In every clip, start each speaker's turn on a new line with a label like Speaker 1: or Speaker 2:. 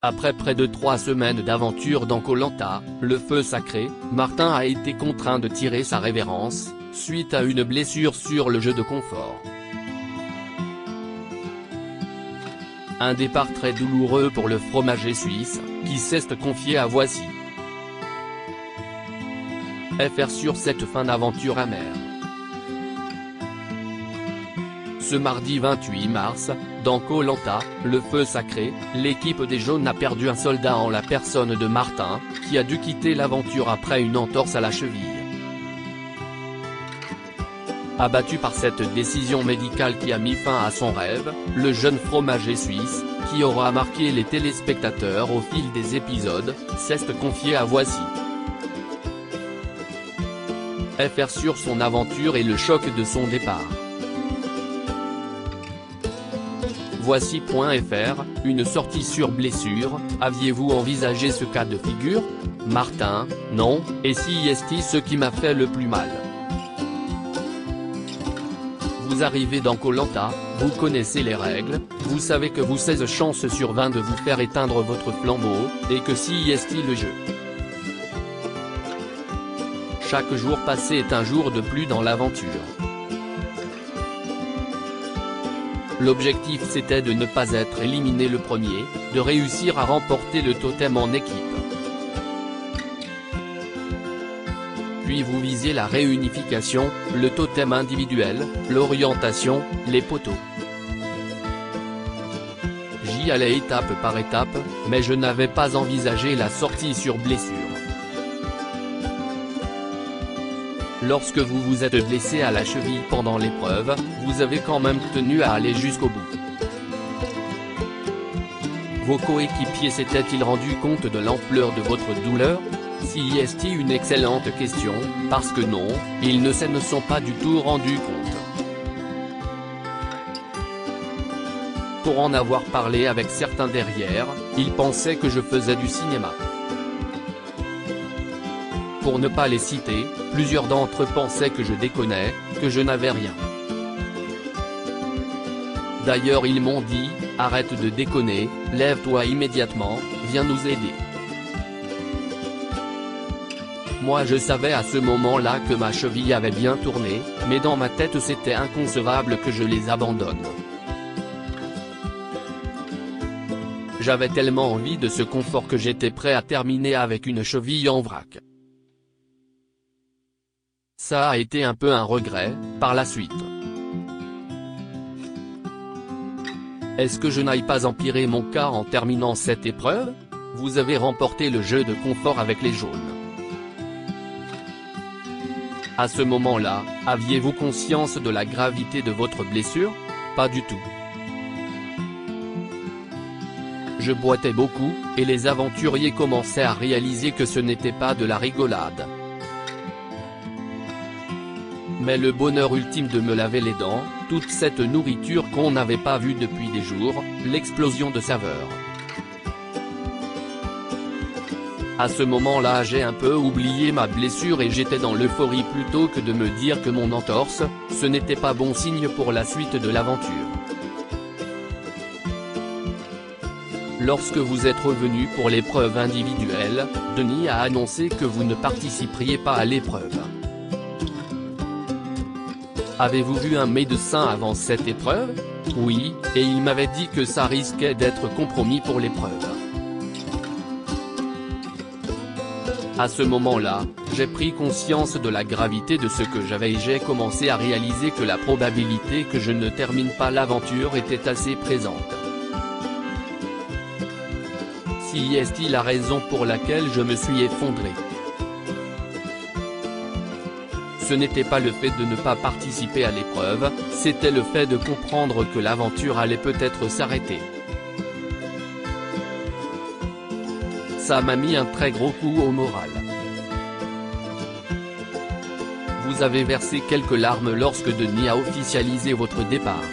Speaker 1: Après près de 3 semaines d'aventure dans Koh Lanta, le feu sacré, Martin a été contraint de tirer sa révérence, suite à une blessure sur le jeu de confort. Un départ très douloureux pour le fromager suisse, qui s'est confié à Voici. FR sur cette fin d'aventure amère. Ce mardi 28 mars, dans Koh Lanta, le feu sacré, l'équipe des jaunes a perdu un soldat en la personne de Martin, qui a dû quitter l'aventure après une entorse à la cheville. Abattu par cette décision médicale qui a mis fin à son rêve, le jeune fromager suisse, qui aura marqué les téléspectateurs au fil des épisodes, s'est confié à Voici. FR sur son aventure et le choc de son départ. Voici.fr, une sortie sur blessure, aviez-vous envisagé ce cas de figure? Martin, non, et si est ce qui m'a fait le plus mal. Vous arrivez dans Koh Lanta, vous connaissez les règles, vous savez que vous 16 chances sur 20 de vous faire éteindre votre flambeau, et que si est le jeu. Chaque jour passé est un jour de plus dans l'aventure. L'objectif c'était de ne pas être éliminé le premier, de réussir à remporter le totem en équipe. Puis vous visez la réunification, le totem individuel, l'orientation, les poteaux. J'y allais étape par étape, mais je n'avais pas envisagé la sortie sur blessure. Lorsque vous vous êtes blessé à la cheville pendant l'épreuve, vous avez quand même tenu à aller jusqu'au bout. Vos coéquipiers s'étaient-ils rendus compte de l'ampleur de votre douleur? Si est une excellente question, parce que non, ils ne se sont pas du tout rendus compte. Pour en avoir parlé avec certains derrière, ils pensaient que je faisais du cinéma. Pour ne pas les citer, plusieurs d'entre eux pensaient que je déconnais, que je n'avais rien. D'ailleurs ils m'ont dit, arrête de déconner, lève-toi immédiatement, viens nous aider. Moi je savais à ce moment-là que ma cheville avait bien tourné, mais dans ma tête c'était inconcevable que je les abandonne. J'avais tellement envie de ce confort que j'étais prêt à terminer avec une cheville en vrac. Ça a été un peu un regret, par la suite. Est-ce que je n'aille pas empirer mon cas en terminant cette épreuve? Vous avez remporté le jeu de confort avec les jaunes. À ce moment-là, aviez-vous conscience de la gravité de votre blessure? Pas du tout. Je boitais beaucoup, et les aventuriers commençaient à réaliser que ce n'était pas de la rigolade. Mais le bonheur ultime de me laver les dents, toute cette nourriture qu'on n'avait pas vue depuis des jours, l'explosion de saveurs. À ce moment-là j'ai un peu oublié ma blessure et j'étais dans l'euphorie plutôt que de me dire que mon entorse, ce n'était pas bon signe pour la suite de l'aventure. Lorsque vous êtes revenu pour l'épreuve individuelle, Denis a annoncé que vous ne participeriez pas à l'épreuve. Avez-vous vu un médecin avant cette épreuve? Oui, et il m'avait dit que ça risquait d'être compromis pour l'épreuve. À ce moment-là, j'ai pris conscience de la gravité de ce que j'avais et j'ai commencé à réaliser que la probabilité que je ne termine pas l'aventure était assez présente. Si est-il la raison pour laquelle je me suis effondré? Ce n'était pas le fait de ne pas participer à l'épreuve, c'était le fait de comprendre que l'aventure allait peut-être s'arrêter. Ça m'a mis un très gros coup au moral. Vous avez versé quelques larmes lorsque Denis a officialisé votre départ.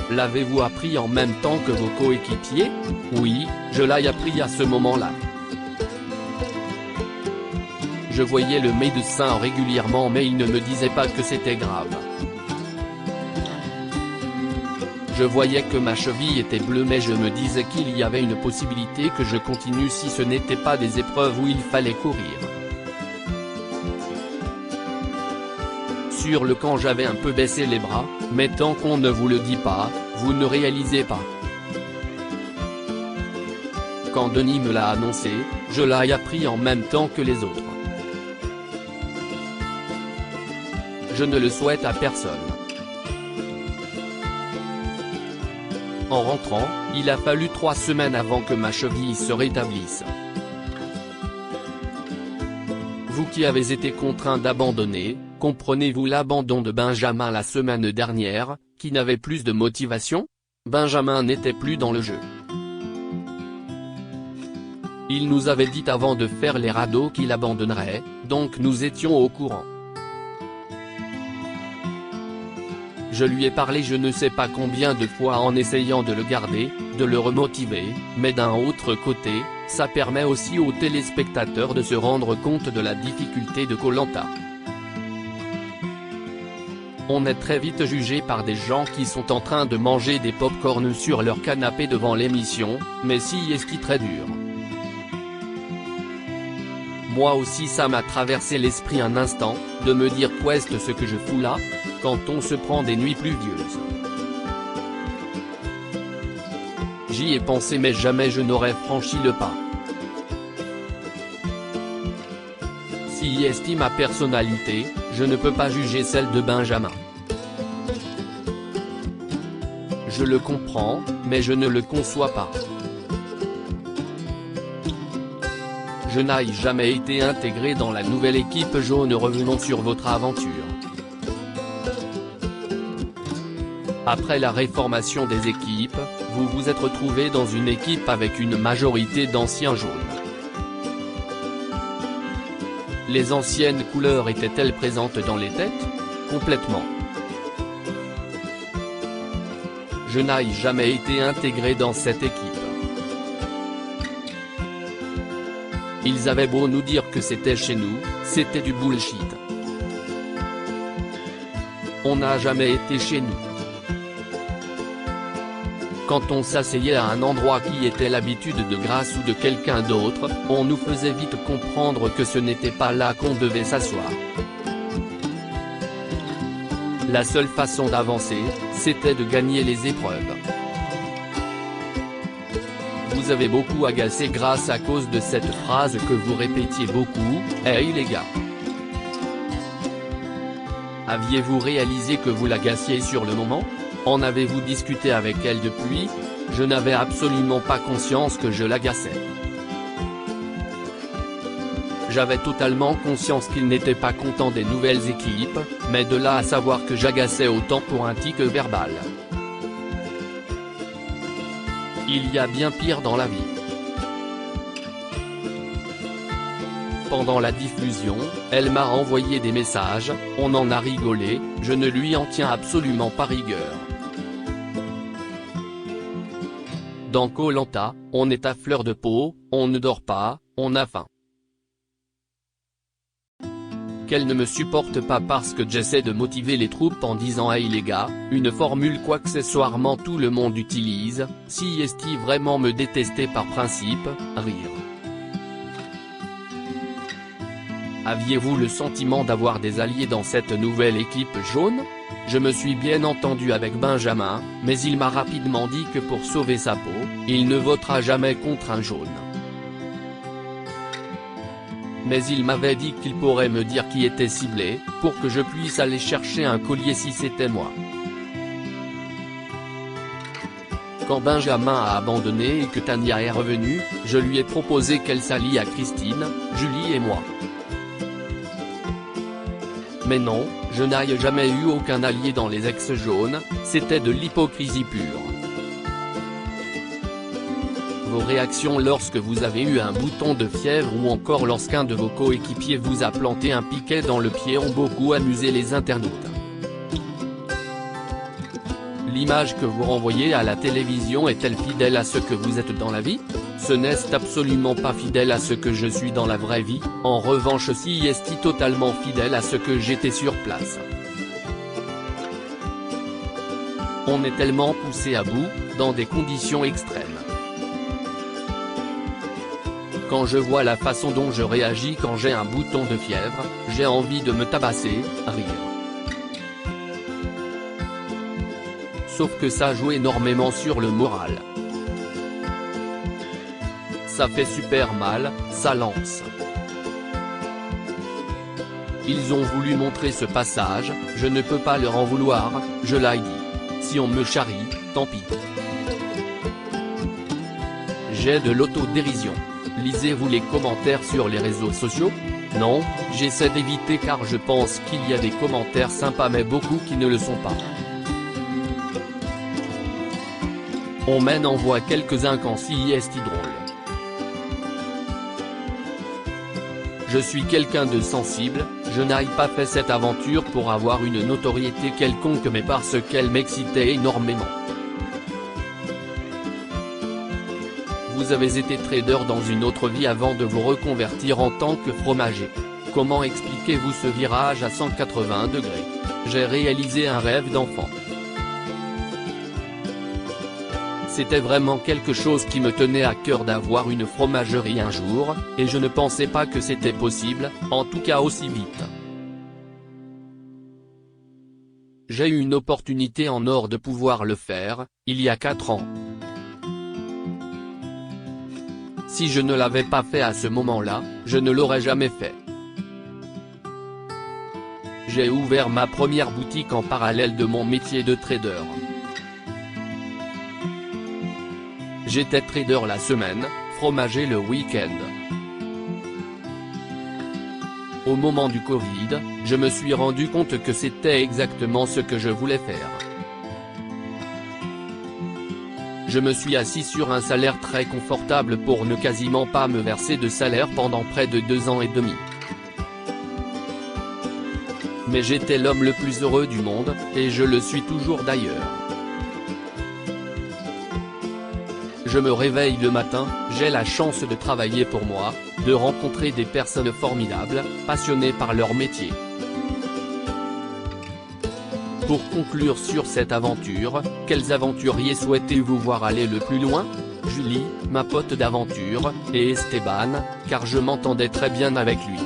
Speaker 1: L'avez-vous appris en même temps que vos coéquipiers? Oui, je l'ai appris à ce moment-là. Je voyais le médecin régulièrement mais il ne me disait pas que c'était grave. Je voyais que ma cheville était bleue mais je me disais qu'il y avait une possibilité que je continue si ce n'était pas des épreuves où il fallait courir. Sur le camp j'avais un peu baissé les bras, mais tant qu'on ne vous le dit pas, vous ne réalisez pas. Quand Denis me l'a annoncé, je l'ai appris en même temps que les autres. Je ne le souhaite à personne. En rentrant, il a fallu 3 semaines avant que ma cheville se rétablisse. Vous qui avez été contraint d'abandonner, comprenez-vous l'abandon de Benjamin la semaine dernière, qui n'avait plus de motivation? Benjamin n'était plus dans le jeu. Il nous avait dit avant de faire les radeaux qu'il abandonnerait, donc nous étions au courant. Je lui ai parlé je ne sais pas combien de fois en essayant de le garder, de le remotiver, mais d'un autre côté, ça permet aussi aux téléspectateurs de se rendre compte de la difficulté de Koh Lanta. On est très vite jugé par des gens qui sont en train de manger des pop-corn sur leur canapé devant l'émission, mais si est-ce très dur. Moi aussi ça m'a traversé l'esprit un instant, de me dire qu'est-ce ce que je fous là, quand on se prend des nuits pluvieuses. J'y ai pensé mais jamais je n'aurais franchi le pas. Si estime ma personnalité, je ne peux pas juger celle de Benjamin. Je le comprends, mais je ne le conçois pas. Je n'ai jamais été intégré dans la nouvelle équipe jaune. Revenons sur votre aventure. Après la réformation des équipes, vous vous êtes retrouvé dans une équipe avec une majorité d'anciens jaunes. Les anciennes couleurs étaient-elles présentes dans les têtes? Complètement. Je n'ai jamais été intégré dans cette équipe. Ils avaient beau nous dire que c'était chez nous, c'était du bullshit. On n'a jamais été chez nous. Quand on s'asseyait à un endroit qui était l'habitude de Grace ou de quelqu'un d'autre, on nous faisait vite comprendre que ce n'était pas là qu'on devait s'asseoir. La seule façon d'avancer, c'était de gagner les épreuves. Vous avez beaucoup agacé Grace à cause de cette phrase que vous répétiez beaucoup, « Hey les gars ». Aviez-vous réalisé que vous l'agaciez sur le moment? En avez-vous discuté avec elle depuis? Je n'avais absolument pas conscience que je l'agaçais. J'avais totalement conscience qu'il n'était pas content des nouvelles équipes, mais de là à savoir que j'agaçais autant pour un tic verbal. Il y a bien pire dans la vie. Pendant la diffusion, elle m'a envoyé des messages, on en a rigolé, je ne lui en tiens absolument pas rigueur. Dans Koh Lanta, on est à fleur de peau, on ne dort pas, on a faim. Qu'elle ne me supporte pas parce que j'essaie de motiver les troupes en disant « Hey les gars », une formule qu'accessoirement tout le monde utilise, si est-il vraiment me détester par principe, rire. Aviez-vous le sentiment d'avoir des alliés dans cette nouvelle équipe jaune? Je me suis bien entendu avec Benjamin, mais il m'a rapidement dit que pour sauver sa peau, il ne votera jamais contre un jaune. Mais il m'avait dit qu'il pourrait me dire qui était ciblé, pour que je puisse aller chercher un collier si c'était moi. Quand Benjamin a abandonné et que Tania est revenue, je lui ai proposé qu'elle s'allie à Christine, Julie et moi. Mais non, je n'ai jamais eu aucun allié dans les ex-jaunes, c'était de l'hypocrisie pure. Vos réactions lorsque vous avez eu un bouton de fièvre ou encore lorsqu'un de vos coéquipiers vous a planté un piquet dans le pied ont beaucoup amusé les internautes. L'image que vous renvoyez à la télévision est-elle fidèle à ce que vous êtes dans la vie? Ce n'est absolument pas fidèle à ce que je suis dans la vraie vie, en revanche si est totalement fidèle à ce que j'étais sur place. On est tellement poussé à bout, dans des conditions extrêmes. Quand je vois la façon dont je réagis quand j'ai un bouton de fièvre, j'ai envie de me tabasser, rire. Sauf que ça joue énormément sur le moral. Ça fait super mal, ça lance. Ils ont voulu montrer ce passage, je ne peux pas leur en vouloir, je l'ai dit. Si on me charrie, tant pis. J'ai de l'autodérision. Lisez-vous les commentaires sur les réseaux sociaux? Non, j'essaie d'éviter car je pense qu'il y a des commentaires sympas mais beaucoup qui ne le sont pas. On m'en envoie quelques-uns quand si est drôle. Je suis quelqu'un de sensible, je n'ai pas fait cette aventure pour avoir une notoriété quelconque mais parce qu'elle m'excitait énormément. Vous avez été trader dans une autre vie avant de vous reconvertir en tant que fromager. Comment expliquez-vous ce virage à 180 degrés? J'ai réalisé un rêve d'enfant. C'était vraiment quelque chose qui me tenait à cœur d'avoir une fromagerie un jour, et je ne pensais pas que c'était possible, en tout cas aussi vite. J'ai eu une opportunité en or de pouvoir le faire, il y a 4 ans. Si je ne l'avais pas fait à ce moment-là, je ne l'aurais jamais fait. J'ai ouvert ma première boutique en parallèle de mon métier de trader. J'étais trader la semaine, fromager le week-end. Au moment du Covid, je me suis rendu compte que c'était exactement ce que je voulais faire. Je me suis assis sur un salaire très confortable pour ne quasiment pas me verser de salaire pendant près de 2 ans et demi. Mais j'étais l'homme le plus heureux du monde, et je le suis toujours d'ailleurs. Je me réveille le matin, j'ai la chance de travailler pour moi, de rencontrer des personnes formidables, passionnées par leur métier. Pour conclure sur cette aventure, quels aventuriers souhaitez-vous voir aller le plus loin? Julie, ma pote d'aventure, et Esteban, car je m'entendais très bien avec lui.